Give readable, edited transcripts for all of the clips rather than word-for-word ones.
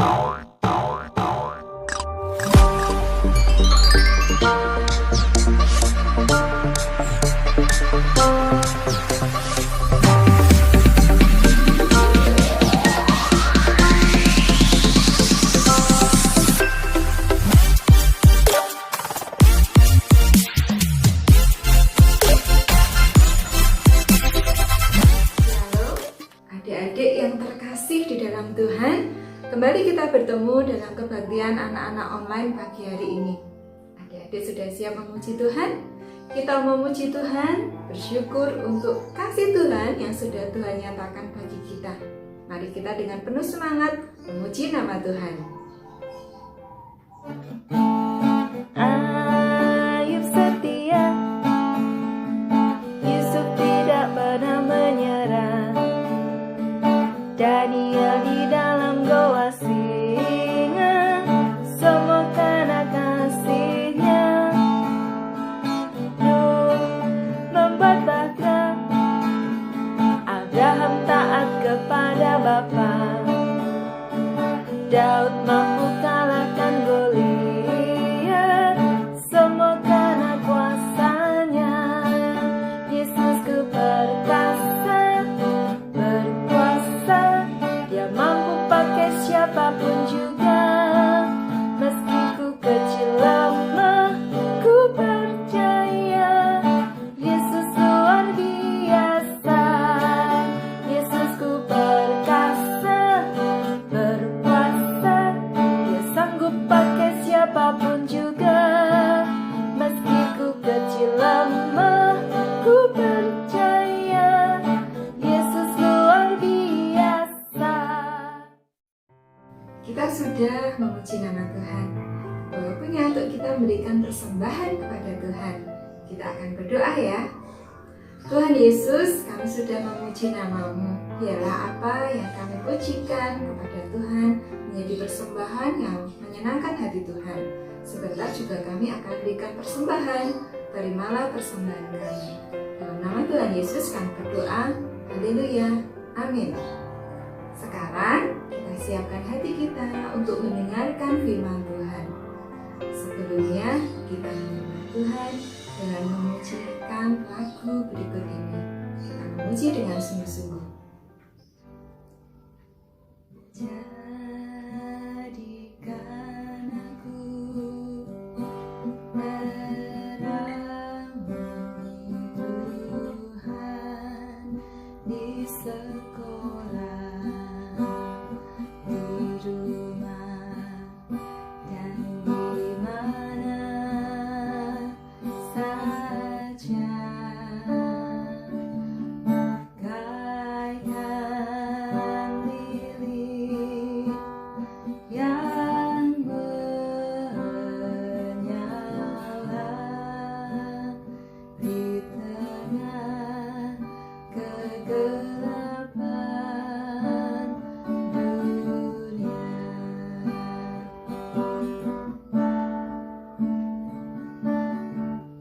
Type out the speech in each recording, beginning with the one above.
Adik-adik yang terkasih di dalam Tuhan, kembali kita bertemu dalam kebaktian anak-anak online pagi hari ini. Adik-adik sudah siap memuji Tuhan? Kita memuji Tuhan, bersyukur untuk kasih Tuhan yang sudah Tuhan nyatakan bagi kita. Mari kita dengan penuh semangat memuji nama Tuhan. Ayub setia, Yusuf tidak pernah menyerah. Daniel di dalam goa singa, semua karena kasih-Nya. Nuh membuat bahtera, Abraham taat kepada Bapa. Daud mampu kalahkan Goliat, semua karena kuasa-Nya. Yesusku perkasa, berkuasa, Dia mampu pakai siapapun juga. Meski ku kecil lemah, ku percaya Yesus luar biasa. Yesusku perkasa, berkuasa, Dia sanggup pakai siapapun juga. Meski ku kecil lemah, ku percaya Yesus luar biasa. Kita sudah memuji nama Tuhan. Waktunya untuk kita memberikan persembahan kepada Tuhan. Kita akan berdoa ya. Tuhan Yesus, kami sudah memuji nama-Mu. Biarlah apa yang kami pujikan kepada Tuhan menjadi persembahan yang menyenangkan hati Tuhan. Sebentar juga kami akan berikan persembahan. Terimalah persembahan kami. Dalam nama Tuhan Yesus kami berdoa. Haleluya. Amin. Sekarang kita siapkan hati kita untuk mendengarkan firman Tuhan. Sebelumnya kita menyembah Tuhan dengan memujikan lagu berikut ini. Kita memuji dengan sungguh-sungguh. Jadikan aku terang-Mu Tuhan, di sekolah, di rumah, dan di mana saja. Bagaikan lili yang menyala di tengah kegelapan dunia.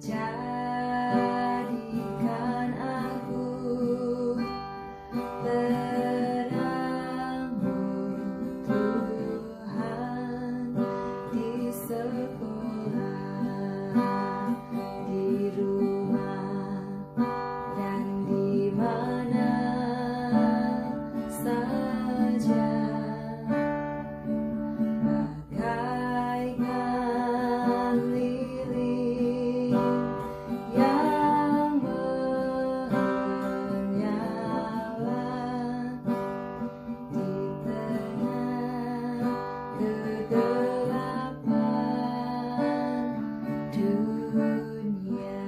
Jadikan aku terang-Mu Tuhan, di sekolah, di rumah, dan di mana saja. Bagaikan lili yang menyala di tengah kegelapan dunia.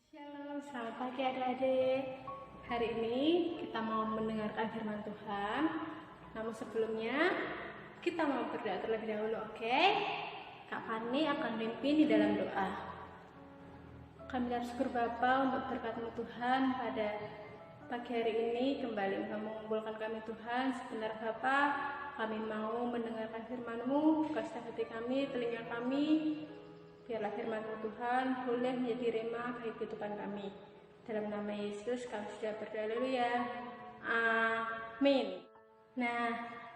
Shalom, selamat pagi adik-adik. Hari ini kita mau mendengarkan firman Tuhan. Namun sebelumnya kita mau berdoa terlebih dahulu, oke? Kak Fani akan memimpin di dalam doa. Kami bersyukur Bapa untuk berkat-Mu Tuhan pada pagi hari ini kembali Engkau mengumpulkan kami Tuhan. Sebentar Bapa, kami mau mendengarkan firman-Mu. Kasih hati kami, telinga kami. Biarlah firman-Mu Tuhan boleh menjadi rema bagi kehidupan kami. Dalam nama Yesus kami sudah berdoa, haleluya. Amin. Nah,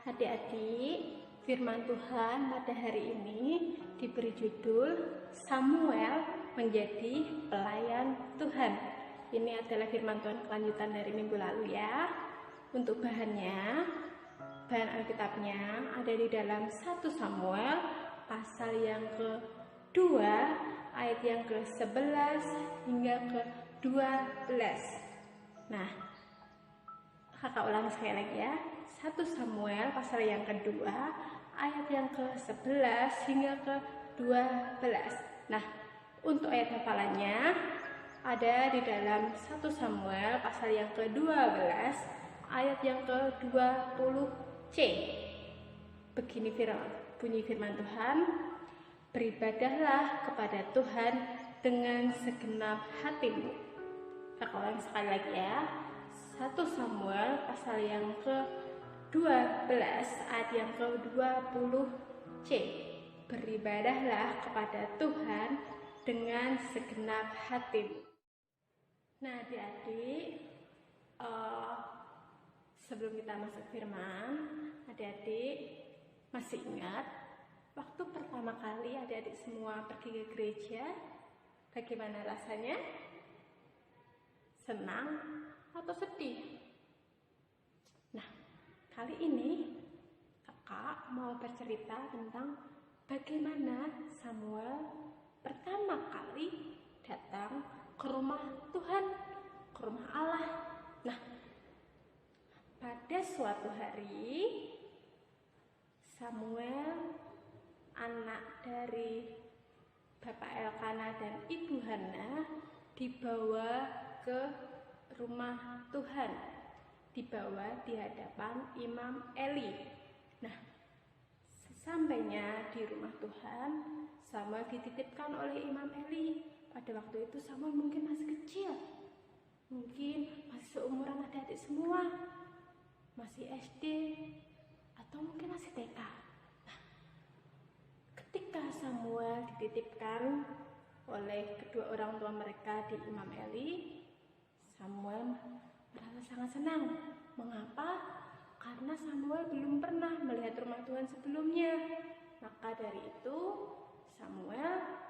adik-adik, firman Tuhan pada hari ini diberi judul Samuel menjadi pelayan Tuhan. Ini adalah firman Tuhan kelanjutan dari minggu lalu ya. Untuk bahan Alkitabnya ada di dalam 1 Samuel pasal yang ke-2 ayat yang ke-11 hingga ke-12. Nah, kakak ulang sekali lagi ya. 1 Samuel pasal yang kedua ayat yang ke-11 hingga ke-12. Nah, untuk ayat hafalannya ada di dalam 1 Samuel pasal yang ke-12 ayat yang ke-20c. Begini bunyi firman Tuhan, beribadahlah kepada Tuhan dengan segenap hatimu. Kakak ulang sekali lagi ya. 1 Samuel pasal yang ke-12 ayat yang ke-20c. Beribadahlah kepada Tuhan dengan segenap hatimu. Nah, adik-adik, sebelum kita masuk firman, adik-adik masih ingat waktu pertama kali adik-adik semua pergi ke gereja, bagaimana rasanya? Senang atau sedih? Nah, kali ini kakak mau bercerita tentang bagaimana Samuel pertama kali datang ke rumah Tuhan, ke rumah Allah. Nah, pada suatu hari Samuel, anak dari Bapak Elkana dan Ibu Hana, dibawa ke rumah Tuhan, dibawa di hadapan Imam Eli. Nah, sesampainya di rumah Tuhan, Samuel dititipkan oleh Imam Eli. Pada waktu itu Samuel mungkin masih kecil, mungkin masih seumuran adik-adik semua, masih SD atau mungkin masih TK. Nah, ketika Samuel dititipkan oleh kedua orang tua mereka di Imam Eli, Samuel merasa sangat senang. Mengapa? Karena Samuel belum pernah melihat rumah Tuhan sebelumnya. Maka dari itu Samuel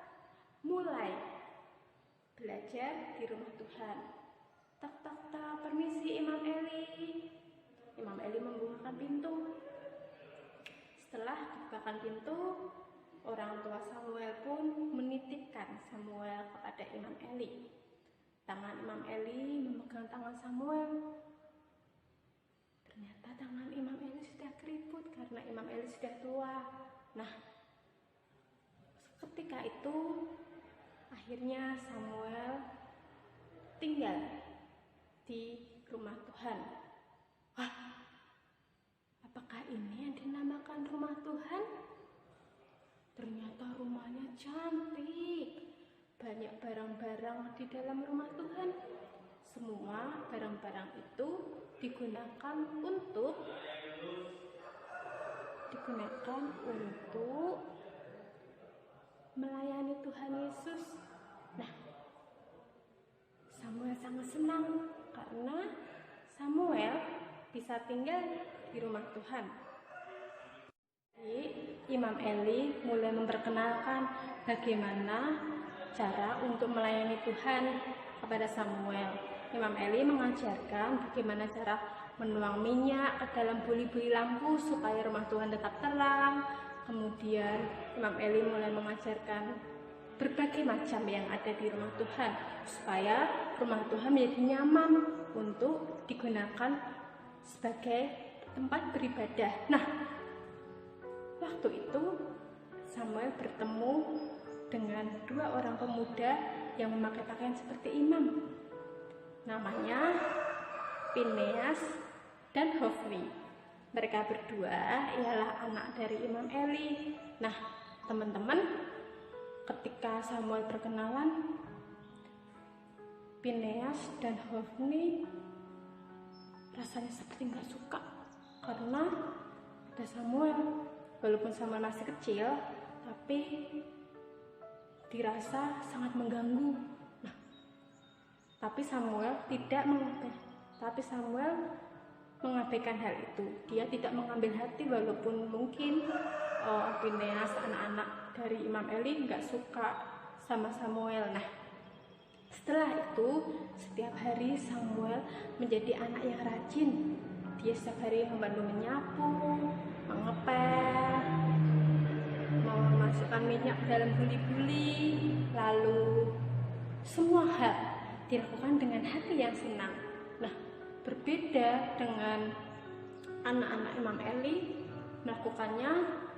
mulai belajar di rumah Tuhan. Tak, permisi Imam Eli. Imam Eli membukakan pintu. Setelah dibukakan pintu, orang tua Samuel pun menitipkan Samuel kepada Imam Eli. Tangan Imam Eli memegang tangan Samuel. Ternyata tangan Imam Eli sudah keriput karena Imam Eli sudah tua. Nah, ketika itu akhirnya Samuel tinggal di rumah Tuhan. Wah, apakah ini yang dinamakan rumah Tuhan? Ternyata rumahnya cantik. Banyak barang-barang di dalam rumah Tuhan. Semua barang-barang itu digunakan untuk melayani Tuhan Yesus. Nah, Samuel sangat senang karena Samuel bisa tinggal di rumah Tuhan. Jadi, Imam Eli mulai memperkenalkan bagaimana cara untuk melayani Tuhan kepada Samuel. Imam Eli mengajarkan bagaimana cara menuang minyak ke dalam buli-buli lampu supaya rumah Tuhan tetap terang. Kemudian Imam Eli mulai mengajarkan berbagai macam yang ada di rumah Tuhan supaya rumah Tuhan menjadi nyaman untuk digunakan sebagai tempat beribadah. Nah, waktu itu Samuel bertemu dengan dua orang pemuda yang memakai pakaian seperti imam. Namanya Phineas dan Hofni. Mereka berdua ialah anak dari Imam Eli. Nah, teman-teman, ketika Samuel perkenalan, Phineas dan Hofni rasanya seperti nggak suka karena ada Samuel. Walaupun Samuel masih kecil, tapi dirasa sangat mengganggu. Nah, tapi Samuel mengabaikan hal itu. Dia tidak mengambil hati walaupun mungkin Phineas, anak-anak dari Imam Eli nggak suka sama Samuel. Nah, setelah itu setiap hari Samuel menjadi anak yang rajin. Dia setiap hari membantu menyapu, mengepel, memasukkan minyak ke dalam buli-buli, lalu semua hal dilakukan dengan hati yang senang. Nah, berbeda dengan anak-anak Imam Eli, melakukannya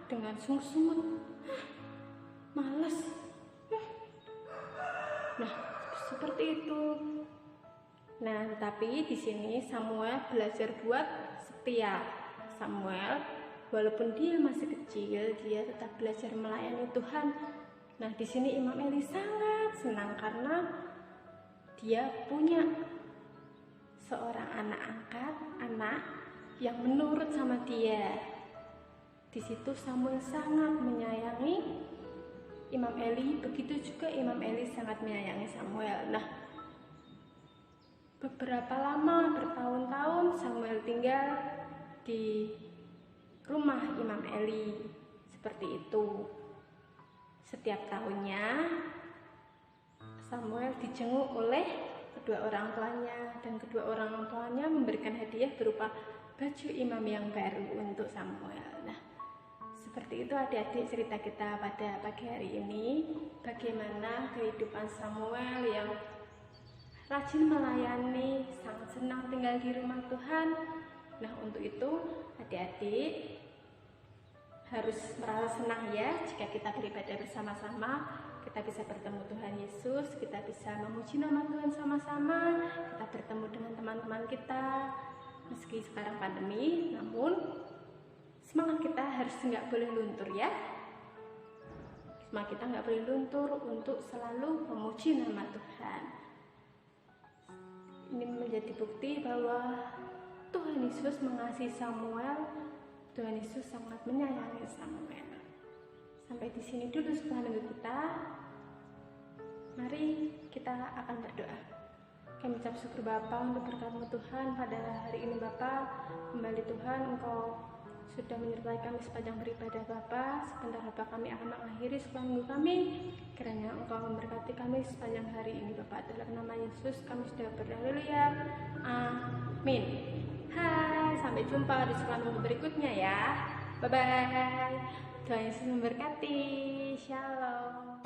dengan sungut-sungut, malas. Nah, seperti itu. Nah, tapi di sini Samuel belajar buat setia. Samuel, walaupun dia masih kecil, dia tetap belajar melayani Tuhan. Nah, di sini Imam Eli sangat senang karena dia punya seorang anak angkat, anak yang menurut sama dia. Di situ Samuel sangat menyayangi Imam Eli, begitu juga Imam Eli sangat menyayangi Samuel. Nah, beberapa lama, bertahun-tahun Samuel tinggal di rumah Imam Eli seperti itu. Setiap tahunnya Samuel dijenguk oleh kedua orang tuanya, dan kedua orang tuanya memberikan hadiah berupa baju imam yang baru untuk Samuel. Nah, seperti itu adik-adik cerita kita pada pagi hari ini, bagaimana kehidupan Samuel yang rajin melayani, sangat senang tinggal di rumah Tuhan. Nah, untuk itu adik-adik harus merasa senang ya jika kita beribadah bersama-sama, kita bisa bertemu Tuhan Yesus, kita bisa memuji nama Tuhan sama-sama, kita bertemu dengan teman-teman kita. Meski sekarang pandemi, namun semangat kita harus nggak boleh luntur ya. Semangat kita nggak boleh luntur untuk selalu memuji nama Tuhan. Ini menjadi bukti bahwa Tuhan Yesus mengasihi Samuel, Tuhan Yesus sangat menyayangi Samuel. Sampai di sini dulu sekolah minggu kita. Mari kita akan berdoa. Kami ucap syukur Bapa untuk berkat-Mu Tuhan pada hari ini Bapa. Kembali Tuhan, Engkau sudah menyertai kami sepanjang beribadah Bapa. Sebentar Bapa kami akan mengakhiri sekolah minggu kami. Kiranya Engkau memberkati kami sepanjang hari ini Bapa. Dalam nama Yesus kami sudah berhaleluya. Amin. Hai, sampai jumpa di sekolah minggu berikutnya ya. Bye bye. Tuhan Yesus memberkati. Shalom.